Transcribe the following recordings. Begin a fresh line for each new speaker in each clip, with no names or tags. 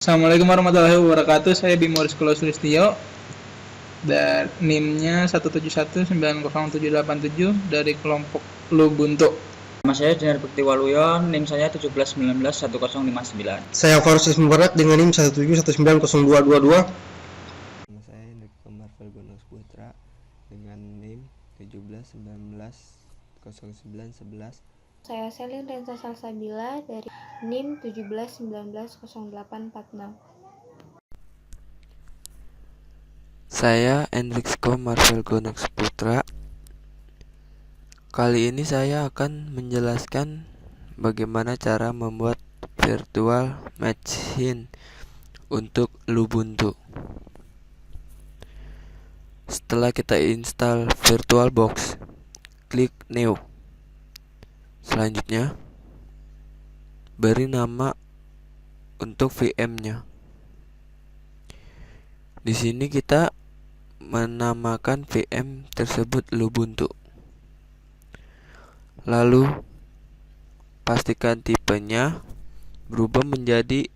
Assalamualaikum warahmatullahi wabarakatuh. Saya Bimo Rizkylo Sulistyo dan NIM-nya 1719077 dari kelompok Lubuntu.
Nama saya Dinar Bekti Waluyo, NIM saya 17191059.
Saya Farus Mubarak dengan NIM 171902222.
Nama saya Hendrik Marvel Gunung Putra dengan NIM 17190911.
Saya Selin Rensa Salsabila dari NIM 17190846.
Saya Enrixko Marvel Gonex Putra. Kali ini saya akan menjelaskan bagaimana cara membuat virtual machine untuk Lubuntu. Setelah kita install VirtualBox, klik New. Selanjutnya, beri nama untuk VM-nya. Di sini kita menamakan VM tersebut Lubuntu. Lalu pastikan tipenya berubah menjadi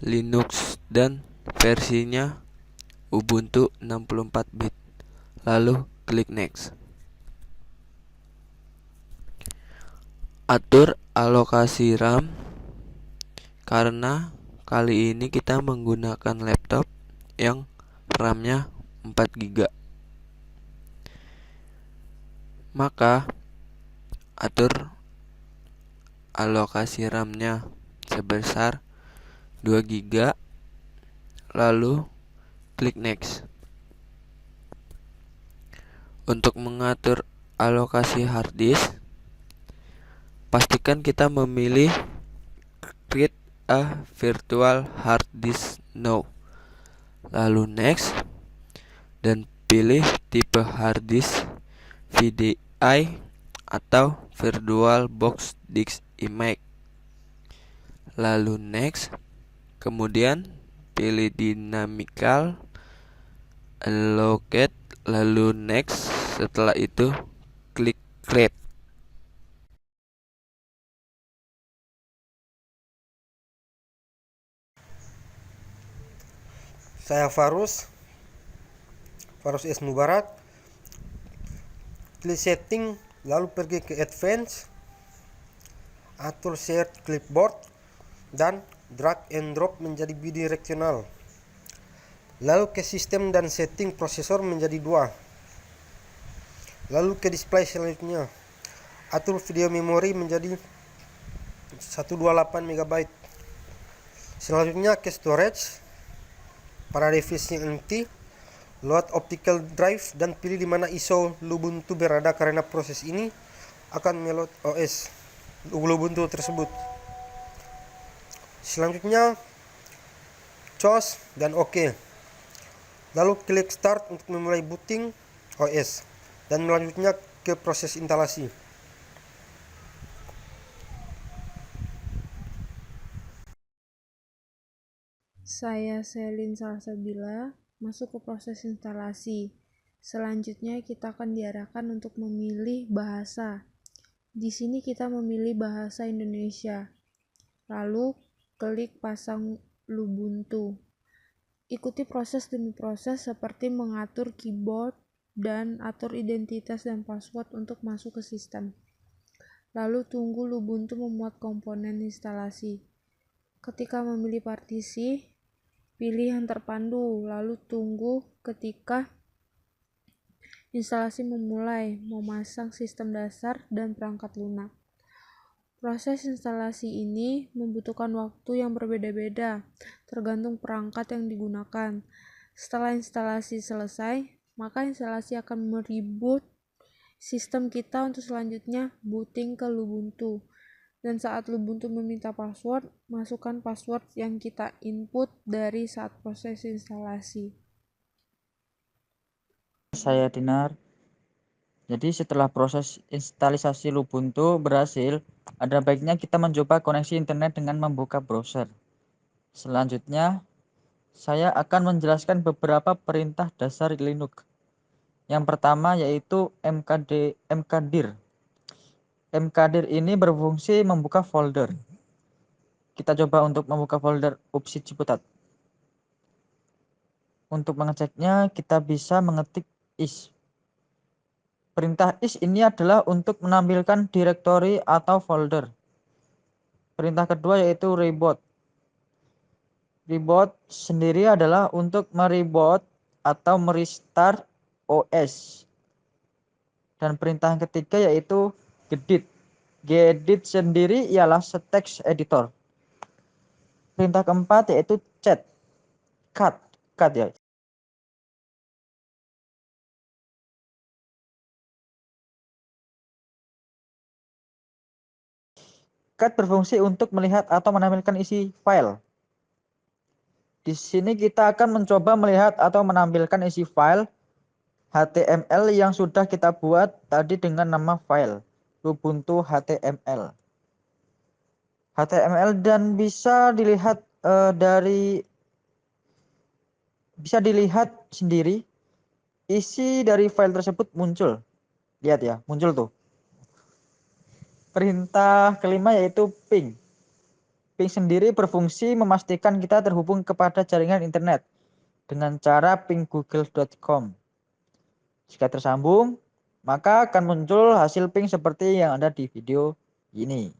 Linux dan versinya Ubuntu 64 bit. Lalu klik next. Atur alokasi RAM karena kali ini kita menggunakan laptop yang RAM-nya 4 GB. Maka atur alokasi RAM-nya sebesar 2 GB, lalu klik next. Untuk mengatur alokasi hard disk, pastikan kita memilih create a virtual hard disk now, lalu next, dan pilih tipe hard disk VDI atau VirtualBox Disk Image, lalu next, kemudian pilih dynamical allocate, lalu next. Setelah itu klik create.
Saya Farus S Mubarak. Klik setting, lalu pergi ke advance, atur share clipboard dan drag and drop menjadi bidireksional. Lalu ke sistem dan setting prosesor menjadi 2. Lalu ke display selanjutnya, atur video memori menjadi 128 MB. Selanjutnya ke storage, pada device yang empty, load optical drive dan pilih di mana ISO Lubuntu berada karena proses ini akan meload OS Lubuntu tersebut. Selanjutnya choose dan OK. Lalu klik start untuk memulai booting OS dan melanjutnya ke proses instalasi.
Saya Selin Salsabila, masuk ke proses instalasi. Selanjutnya kita akan diarahkan untuk memilih bahasa. Di sini kita memilih bahasa Indonesia. Lalu klik pasang Lubuntu. Ikuti proses demi proses seperti mengatur keyboard dan atur identitas dan password untuk masuk ke sistem. Lalu tunggu Lubuntu memuat komponen instalasi. Ketika memilih partisi, pilih yang terpandu, lalu tunggu ketika instalasi memulai, memasang sistem dasar dan perangkat lunak. Proses instalasi ini membutuhkan waktu yang berbeda-beda, tergantung perangkat yang digunakan. Setelah instalasi selesai, maka instalasi akan mereboot sistem kita untuk selanjutnya booting ke Lubuntu. Dan saat Lubuntu meminta password, masukkan password yang kita input dari saat proses instalasi.
Saya Dinar. Jadi setelah proses instalisasi Lubuntu berhasil, ada baiknya kita mencoba koneksi internet dengan membuka browser. Selanjutnya, saya akan menjelaskan beberapa perintah dasar Linux. Yang pertama yaitu mkdir. Mkdir ini berfungsi membuka folder. kita coba untuk membuka folder Upsi Ciputat. Untuk mengeceknya kita bisa mengetik is. Perintah is ini adalah untuk menampilkan direktori atau folder. Perintah kedua yaitu reboot. Reboot sendiri adalah untuk mereboot atau merestart OS. Dan perintah yang ketiga yaitu gedit. Gedit sendiri ialah text editor. Perintah keempat yaitu cut ya. Cut berfungsi untuk melihat atau menampilkan isi file. Di sini kita akan mencoba melihat atau menampilkan isi file HTML yang sudah kita buat tadi dengan nama file Ubuntu HTML. HTML dan bisa dilihat sendiri isi dari file tersebut muncul. Lihat ya, muncul tuh. Perintah kelima yaitu ping. Ping sendiri berfungsi memastikan kita terhubung kepada jaringan internet dengan cara ping google.com. Jika tersambung, maka akan muncul hasil ping seperti yang ada di video ini.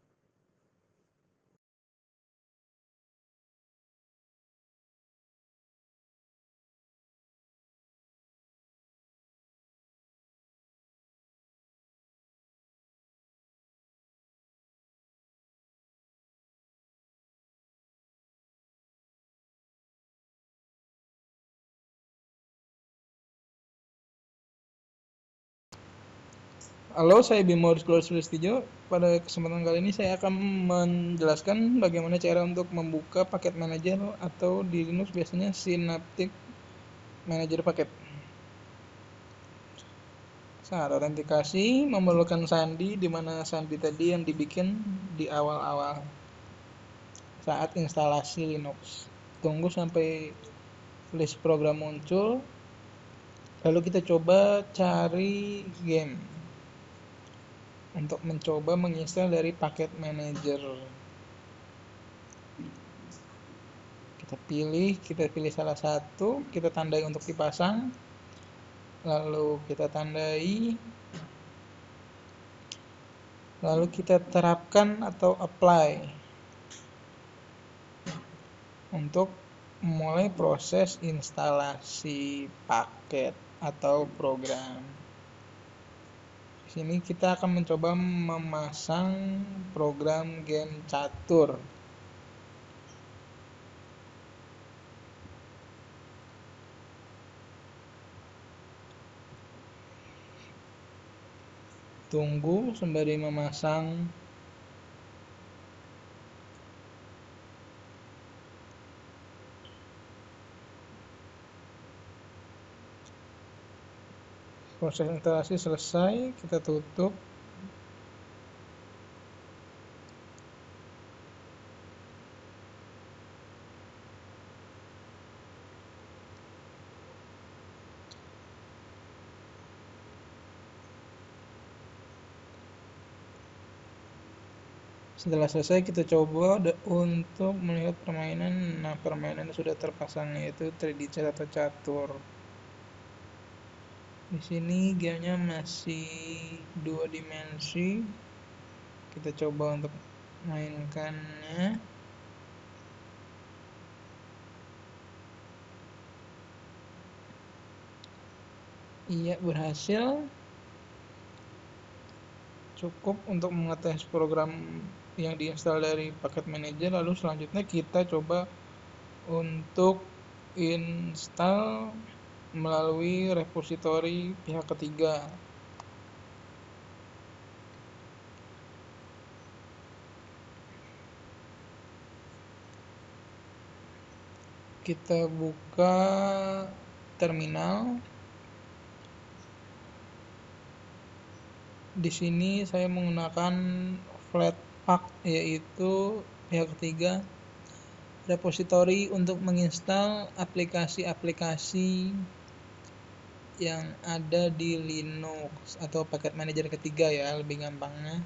Halo, saya Bimo Rizky Sulistyo. Pada kesempatan kali ini saya akan menjelaskan bagaimana cara untuk membuka paket manager atau di Linux biasanya Synaptic Manager Paket. Saat autentikasi memerlukan sandi, di mana sandi tadi yang dibikin di awal-awal saat instalasi Linux. Tunggu sampai list program muncul, lalu kita coba cari game untuk mencoba menginstal dari paket manager. Kita pilih salah satu, kita tandai untuk dipasang, lalu kita tandai, lalu kita terapkan atau apply untuk memulai proses instalasi paket atau program. Di sini kita akan mencoba memasang program game catur. Tunggu sembari memasang. Proses instalasi selesai, kita tutup. Setelah selesai kita coba untuk melihat permainan. Nah, permainan sudah terpasang yaitu 3D Chat atau catur. Di sini gamenya masih 2 dimensi. Kita coba untuk mainkannya. Iya, berhasil. Cukup untuk mengetes program yang diinstal dari paket manager. Lalu selanjutnya kita coba untuk install melalui repositori pihak ketiga. Kita buka terminal. Di sini saya menggunakan Flatpak, yaitu pihak ketiga repositori untuk menginstal aplikasi-aplikasi yang ada di Linux atau paket manager ketiga ya, lebih gampangnya.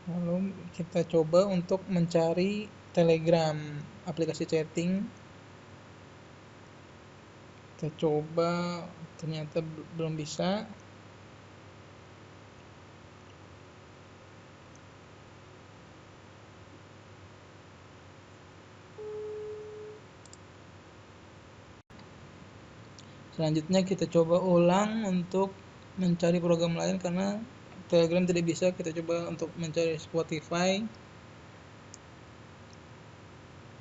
Lalu kita coba untuk mencari Telegram, aplikasi chatting. Kita coba, ternyata belum bisa. Selanjutnya kita coba ulang untuk mencari program lain karena Telegram tidak bisa. Kita coba untuk mencari Spotify.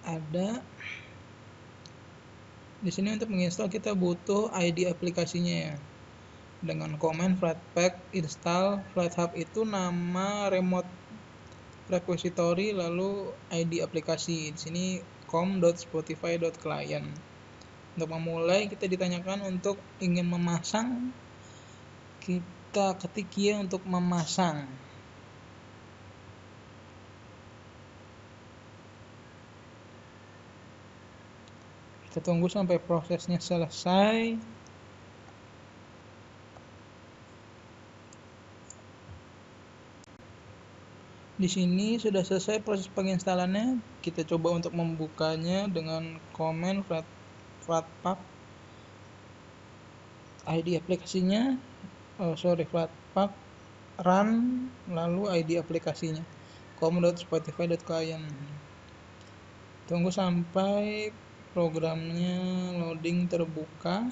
Ada. Di sini untuk menginstal kita butuh ID aplikasinya ya. Dengan command flatpak install. FlatHub itu nama remote repository lalu ID aplikasi. Di sini com.spotify.client. Untuk memulai kita ditanyakan untuk ingin memasang. Kita ketik ya untuk memasang. Kita tunggu sampai prosesnya selesai. Di sini sudah selesai proses penginstalannya. Kita coba untuk membukanya dengan command flatpak ID aplikasinya. Flatpak run lalu ID aplikasinya com.spotify.client. Tunggu sampai programnya loading terbuka.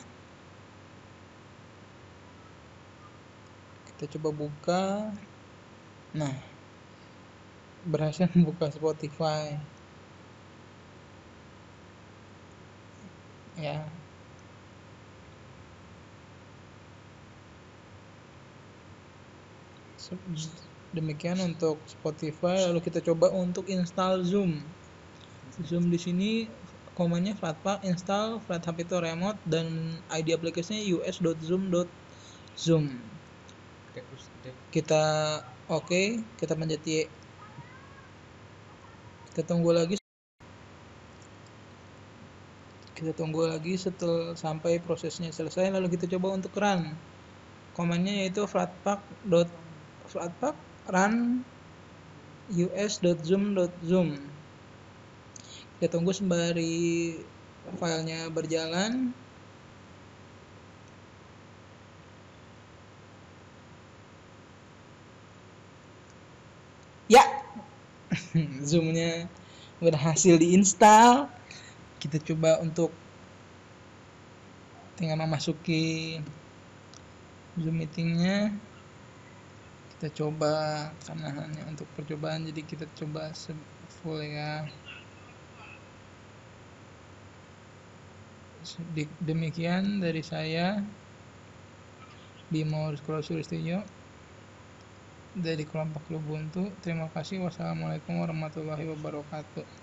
Kita coba buka. Nah, berhasil membuka Spotify ya. Demikian untuk Spotify. Lalu kita coba untuk install Zoom. Di sini komanya flatpak install, FlatHub itu remote dan ID aplikasinya us.zoom.zoom. Kita oke, kita pencet Y. Kita tunggu lagi setelah sampai prosesnya selesai. Lalu kita coba untuk run. Komannya yaitu flatpak run us.zoom.zoom. Kita tunggu sembari filenya berjalan. Ya, Zoom-nya berhasil diinstal. Kita coba untuk tinggal memasuki Zoom meetingnya. Kita coba karena hanya untuk percobaan, jadi kita coba full ya. Demikian dari saya, Bimo Sulistyo dari kelompok Lubuntu. Terima kasih. Wassalamualaikum warahmatullahi wabarakatuh.